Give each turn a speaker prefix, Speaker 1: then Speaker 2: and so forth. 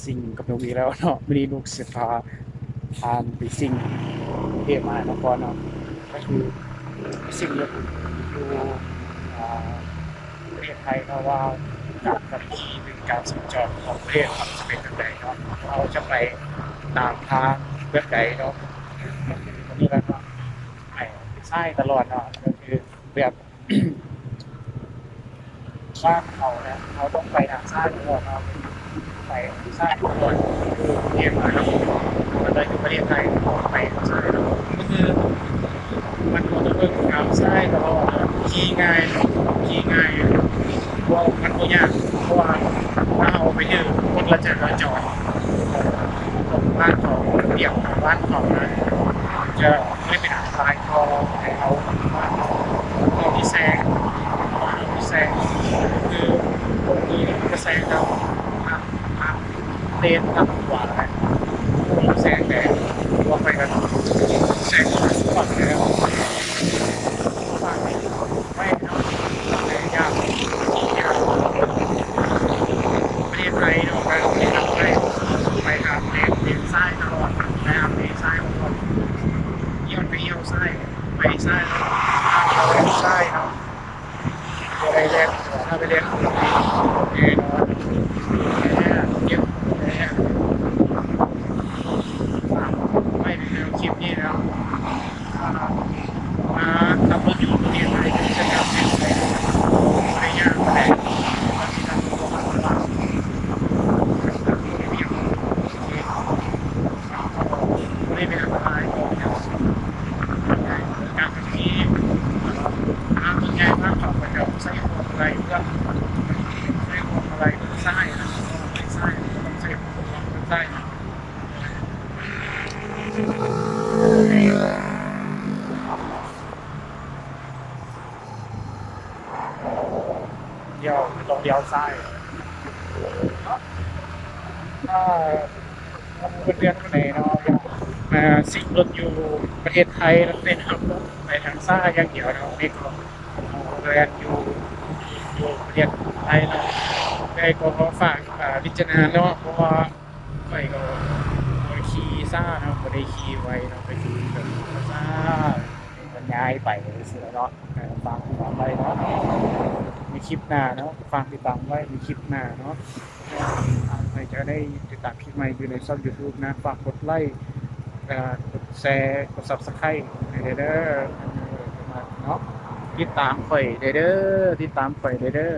Speaker 1: สิ่งกับลูกอีกแล้วเนาะวันนี้ลูกสิพาทานไปสิ่งกรุงเทพมหานครเนาะก็คือสิ่งอยู่อ่าประเทศไทยเนาะว่าการขับขี่หรือการสัญจรของประเทศครับจะเป็นอย่างไรเนาะเราจะไปตามทางเพื่อใดเนาะวันนี้แล้วเนาะไปใช่ตลอดเนาะก็คือแบบ บ้านเขานะเขาต้องไปทางซ้ายก่อนเราไปซ้ายก่อนคือเรียนมาแล้วมันเลยคือประเทศไทยออกไปทางซ้ายแล้วก็คือมันควรจะเพิ่มทางซ้ายตลอดนะขี่ง่ายขี่ง่ายเพราะมันก็ยากเพราะว่าถ้าเอาไปยืดคนละจราจรของบ้านเขาเดี่ยวของบ้านเขานะจะไม่เป็นอันตรายพอให้เอาบ้านเราที่แซงที่แซงคือตรงนี้จะแซงเราทางเลนทางขวาแซงแต่ว่าไปกันแซงก่อนแล้วไม่เนาะแต่ยากยากประเทศไทยเนาะไปประเทศไทยไปทางเลนซ้ายตลอดนะครับเลนซ้ายตลอดเยี่ยมไปเยี่ยมซ้ายไปซ้ายเราไปซ้ายเนาะไปเรียนถ้าไปเรียนคุณเรียนเยี่ยมเนี่ยไม่ในคลิปนี้แล้วมาขับรถอยู่ประเทศไทยจะกลับเมืองไทยไปยากแต่บางทีเราก็ต้องระวังไม่ยอมไม่เป็นอันตรายการแบบนี้ทางตัวใหญ่มากขับไปกับใส่พวงอะไรเพื่อใส่พวงอะไรไส้นะไส้ต้องใส่พวงไส้เดียวตรงเดียวไส้ถ้าเพื่อนคนไหนเนาะอยากมาซิ่งรถอยู่ประเทศไทยแล้วเป็นขับรถไปทางซ้ายอย่างเดียวเนาะนี่ก็เรียนอยู่ประเทศไทยเนาะได้ก็ขอฝากพิจารณาเนาะเพราะว่าไปก็บ่ขี่ซ่าเนาะบ่ได้ขี่ไวเนาะไปขี่แบบซ่ามันย้ายไปเสือเนาะฟังต่อไปเนาะมีคลิปหน้าเนาะฟังติดตามไว้มีคลิปหน้าเนาะใครจะได้ติดตามคลิปใหม่อยู่ในช่อง YouTube นะฝากกดไลค์กดแชร์กด Subscribe ให้เด้อเนาะติดตามข่อยเด้อติดตามข่อยเด้อ